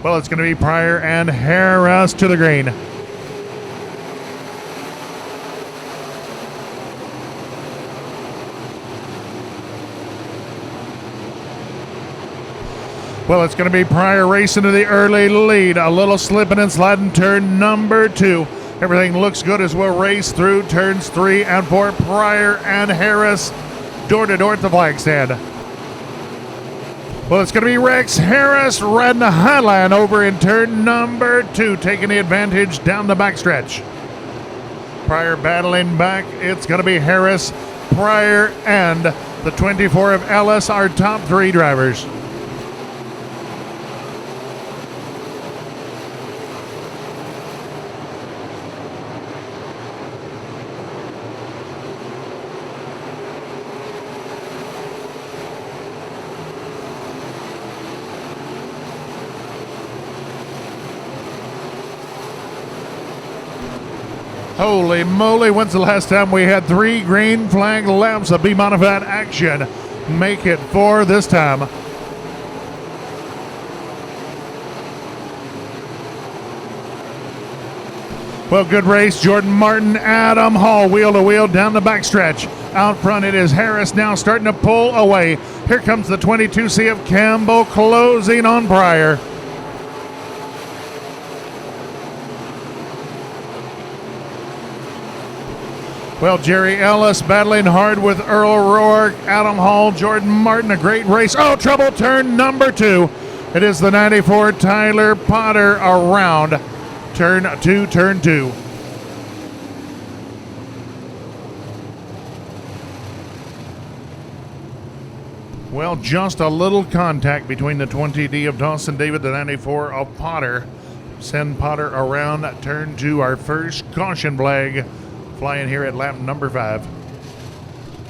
Well, it's going to be Pryor and Harris to the green. Well, it's going to be Pryor racing to the early lead. A little slipping and sliding turn number 2. Everything looks good as we'll race through turns 3 and 4. Pryor and Harris door to door at the flag stand. Well, it's going to be Rex Harris riding the high line over in turn number 2, taking the advantage down the backstretch. Pryor battling back. It's going to be Harris, Pryor, and the 24 of Ellis, our top 3 drivers. Holy moly, when's the last time we had 3 green flag laps of B-modified action? Make it 4 this time. Well, good race. Jordan Martin, Adam Hall, wheel to wheel down the backstretch. Out front it is Harris now starting to pull away. Here comes the 22C of Campbell closing on Pryor. Well, Jerry Ellis battling hard with Earl Roark, Adam Hall, Jordan Martin, a great race. Oh, trouble turn number 2. It is the 94 Tyler Potter around turn 2. Well, just a little contact between the 20D of Dawson David, the 94 of Potter. Send Potter around turn 2, our first caution flag. Flying here at lap number 5.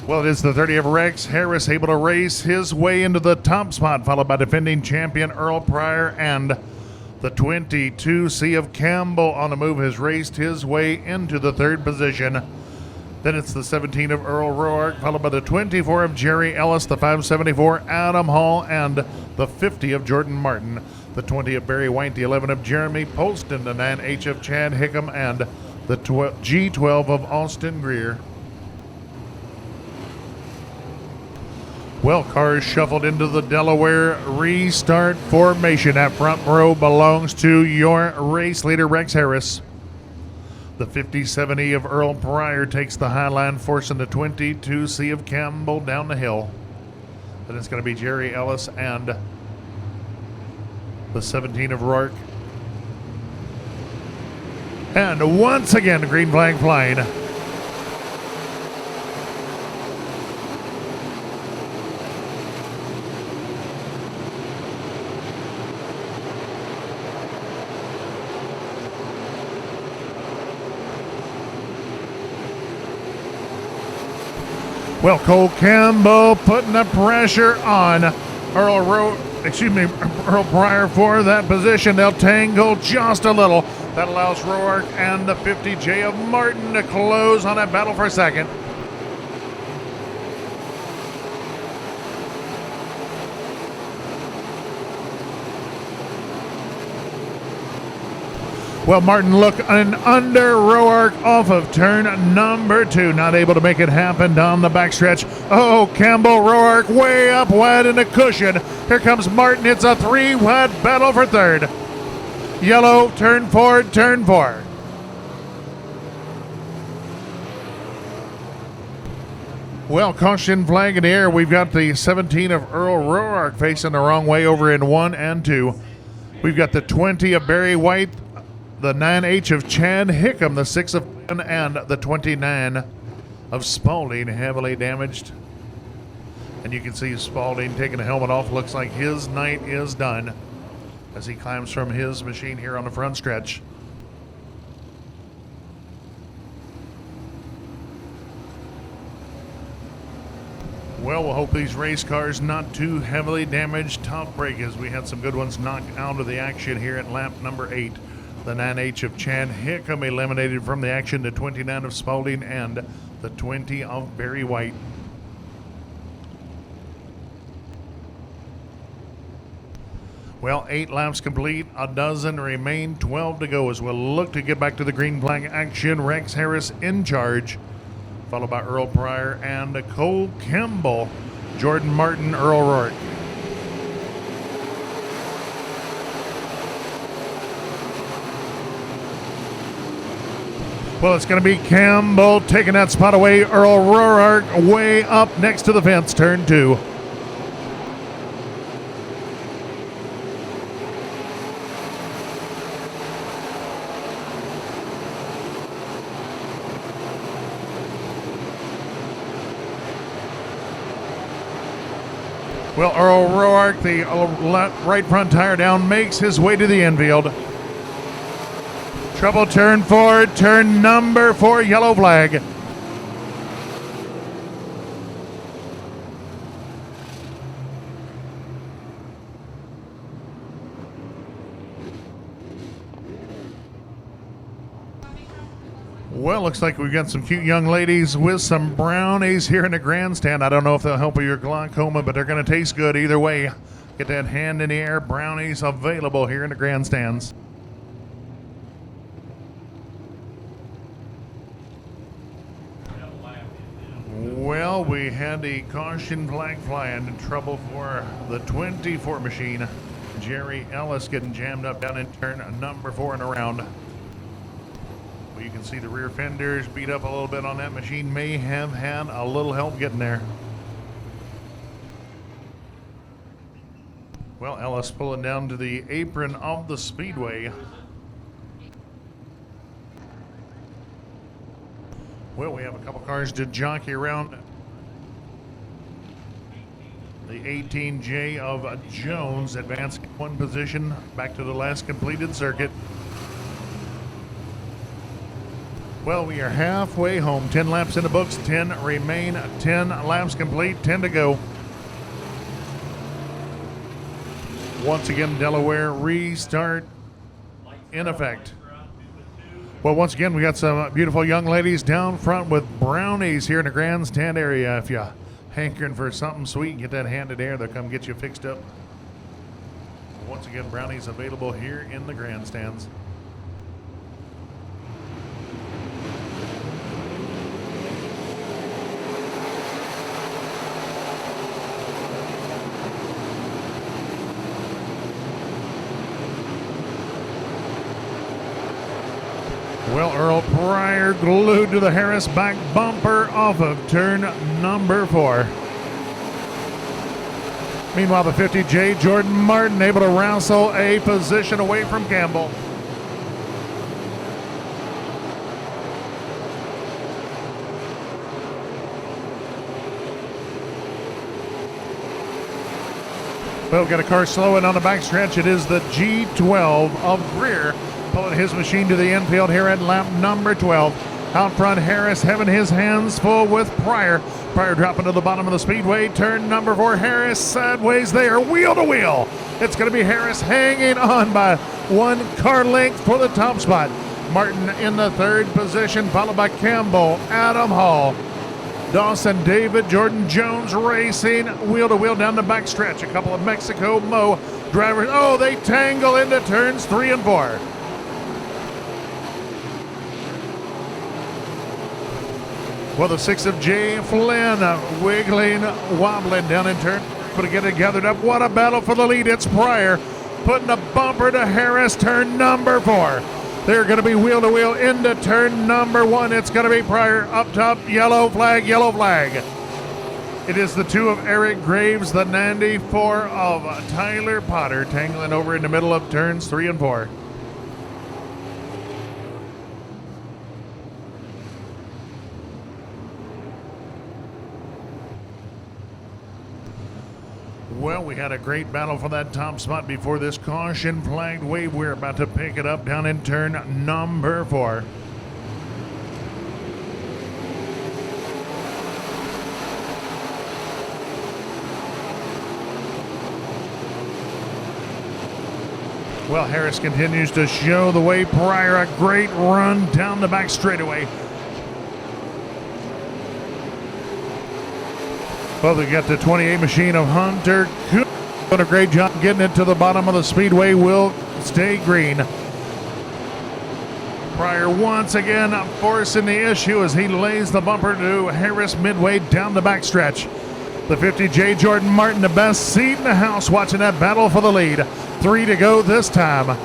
Well, it is the 30 of Rex Harris able to race his way into the top spot, followed by defending champion Earl Pryor, and the 22C of Campbell on the move has raced his way into the 3rd position. Then it's the 17 of Earl Roark, followed by the 24 of Jerry Ellis, the 574 Adam Hall, and the 50 of Jordan Martin, the 20 of Barry White, the 11 of Jeremy Polston, the 9H of Chad Hickam, and the G12 of Austin Greer. Well, cars shuffled into the Delaware restart formation. That front row belongs to your race leader, Rex Harris. The 57E of Earl Pryor takes the high line, forcing the 22C of Campbell down the hill. Then it's going to be Jerry Ellis and the 17 of Rourke. And once again, the green flag flying. Well, Cole Campbell putting the pressure on Earl Pryor for that position. They'll tangle just a little. That allows Roark and the 50J of Martin to close on that battle for second. Well, Martin looking under Roark off of turn number 2. Not able to make it happen down the backstretch. Oh, Campbell, Roark way up wide in the cushion. Here comes Martin. It's a 3-wide battle for 3rd. Yellow, turn 4, turn 4. Well, caution flag in the air. We've got the 17 of Earl Roark facing the wrong way over in 1 and 2. We've got the 20 of Barry White, the 9H of Chad Hickam, the 6 of and the 29 of Spalding, heavily damaged. And you can see Spalding taking the helmet off. Looks like his night is done as he climbs from his machine here on the front stretch. Well, we'll hope these race cars not too heavily damaged. Top break, as we had some good ones knocked out of the action here at lap number 8. The 9H of Chad Hickam eliminated from the action, the 29 of Spalding and the 20 of Barry White. Well, 8 laps complete, a dozen remain, 12 to go as we'll look to get back to the green flag action. Rex Harris in charge, followed by Earl Pryor and Cole Campbell, Jordan Martin, Earl Rourke. Well, it's going to be Campbell taking that spot away. Earl Rourke way up next to the fence, turn 2. Well, Earl Rourke, the right front tire down, makes his way to the infield. Trouble turn 4, turn number 4, yellow flag. Well, looks like we've got some cute young ladies with some brownies here in the grandstand. I don't know if they'll help with your glaucoma, but they're going to taste good either way. Get that hand in the air. Brownies available here in the grandstands. Well, we had a caution flag flying, trouble for the 24 machine. Jerry Ellis getting jammed up down in turn number 4 and around. Well, you can see the rear fenders beat up a little bit on that machine. May have had a little help getting there. Well, Ellis pulling down to the apron of the Speedway. Well, we have a couple cars to jockey around. The 18J of Jones advancing 1 position back to the last completed circuit. Well, we are halfway home. 10 laps in the books, 10 remain, 10 laps complete, 10 to go. Once again, Delaware restart in effect. Well, once again, we got some beautiful young ladies down front with brownies here in the grandstand area. If you're hankering for something sweet, get that hand in there. They'll come get you fixed up. Once again, brownies available here in the grandstands. Well, Earl Pryor glued to the Harris back bumper off of turn number 4. Meanwhile, the 50J, Jordan Martin, able to wrestle a position away from Campbell. Well, we've got a car slowing on the backstretch. It is the G12 of Greer, pulling his machine to the infield here at lap number 12. Out front, Harris having his hands full with Pryor. Pryor dropping to the bottom of the Speedway. Turn number 4, Harris sideways there, wheel to wheel. It's going to be Harris hanging on by 1 car length for the top spot. Martin in the 3rd position, followed by Campbell, Adam Hall, Dawson, David, Jordan Jones racing wheel to wheel down the back stretch. A couple of Mexico Mo drivers. Oh, they tangle into turns 3 and 4. Well, the 6 of Jay Flynn wiggling, wobbling down in turn, but to get it gathered up. What a battle for the lead. It's Pryor putting a bumper to Harris, turn number 4. They're going to be wheel to wheel into turn number 1. It's going to be Pryor up top. Yellow flag, yellow flag. It is the 2 of Eric Graves, the 94 of Tyler Potter, tangling over in the middle of turns 3 and 4. Well, we had a great battle for that top spot before this caution flagged wave. We're about to pick it up down in turn number 4. Well, Harris continues to show the way. Pryor, a great run down the back straightaway. Well, we got the 28 machine of Hunter. Doing a great job getting it to the bottom of the speedway. Will stay green. Pryor once again forcing the issue as he lays the bumper to Harris midway down the backstretch. The 50J Jordan Martin, the best seat in the house, watching that battle for the lead. 3 to go this time.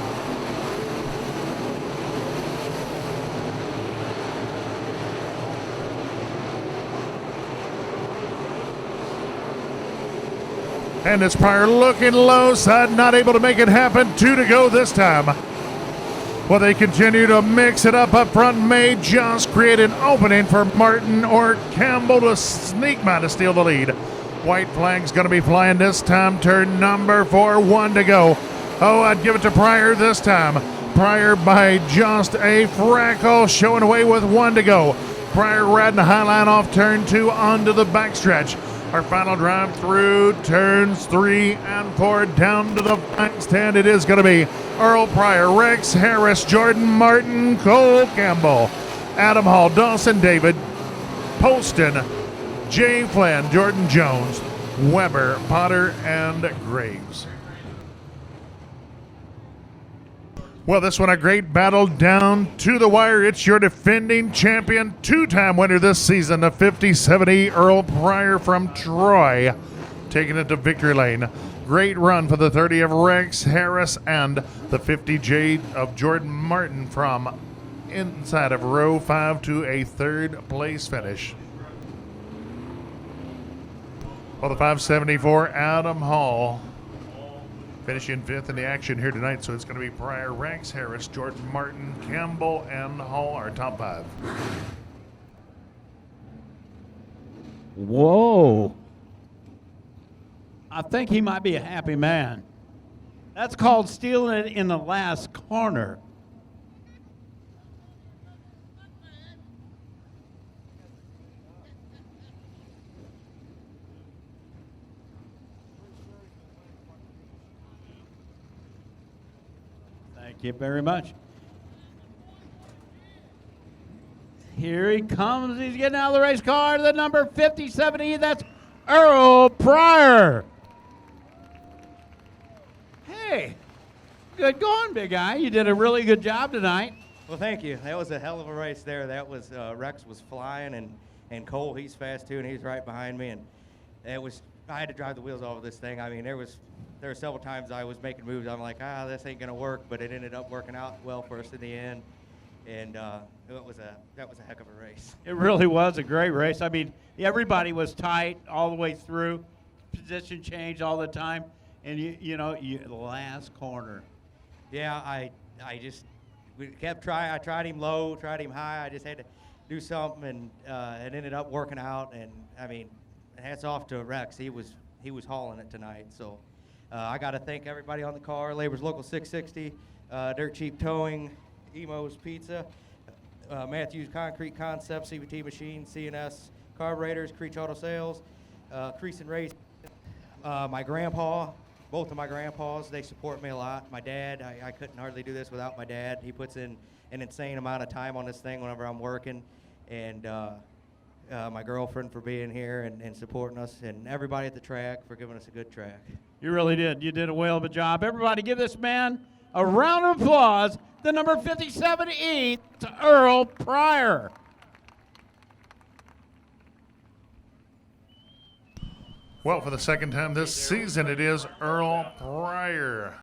And it's Pryor looking low side, not able to make it happen. 2 to go this time. Well, they continue to mix it up front. May just create an opening for Martin or Campbell to sneak by to steal the lead. White flag's going to be flying this time. Turn number 4, 1 to go. Oh, I'd give it to Pryor this time. Pryor by just a freckle, showing away with 1 to go. Pryor riding the high line off turn 2 onto the backstretch. Our final drive through turns 3 and 4 down to the flag stand. It is going to be Earl Pryor, Rex Harris, Jordan Martin, Cole Campbell, Adam Hall, Dawson David, Poston, Jay Flynn, Jordan Jones, Weber, Potter, and Graves. Well, this one a great battle down to the wire. It's your defending champion, 2-time winner this season, the 5070 Earl Pryor from Troy, taking it to victory lane. Great run for the 30 of Rex Harris and the 50J of Jordan Martin from inside of row 5 to a 3rd place finish. Well, the 574 Adam Hall finishing 5th in the action here tonight. So it's going to be Pryor, Rex Harris, Jordan Martin, Campbell, and Hall, our top 5. Whoa. I think he might be a happy man. That's called stealing it in the last corner. Thank you very much. Here he comes. He's getting out of the race car. The number 5070. That's Earl Pryor. Hey, good going, big guy. You did a really good job tonight. Well, thank you. That was a hell of a race there. That was Rex was flying, and Cole, he's fast too, and he's right behind me. And I had to drive the wheels off of this thing. I mean, there were several times I was making moves. I'm like, this ain't gonna work, but it ended up working out well for us in the end. And that was a heck of a race. It really was a great race. I mean, everybody was tight all the way through. Position changed all the time, and you know, last corner. Yeah, we kept trying. I tried him low, tried him high. I just had to do something, and it ended up working out. And I mean, hats off to Rex. He was hauling it tonight. So I got to thank everybody on the car. Labor's Local 660, Dirt Cheap Towing, Emo's Pizza, Matthews Concrete Concepts, CVT Machine, CNS Carburetors, Creech Auto Sales, Crease and Race. My grandpa, both of my grandpas, they support me a lot. My dad, I couldn't hardly do this without my dad. He puts in an insane amount of time on this thing whenever I'm working. And my girlfriend for being here and supporting us, and everybody at the track for giving us a good track. You really did. You did a whale of a job. Everybody give this man a round of applause. The number 57E to Earl Pryor. Well, for the second time this season, it is Earl Pryor.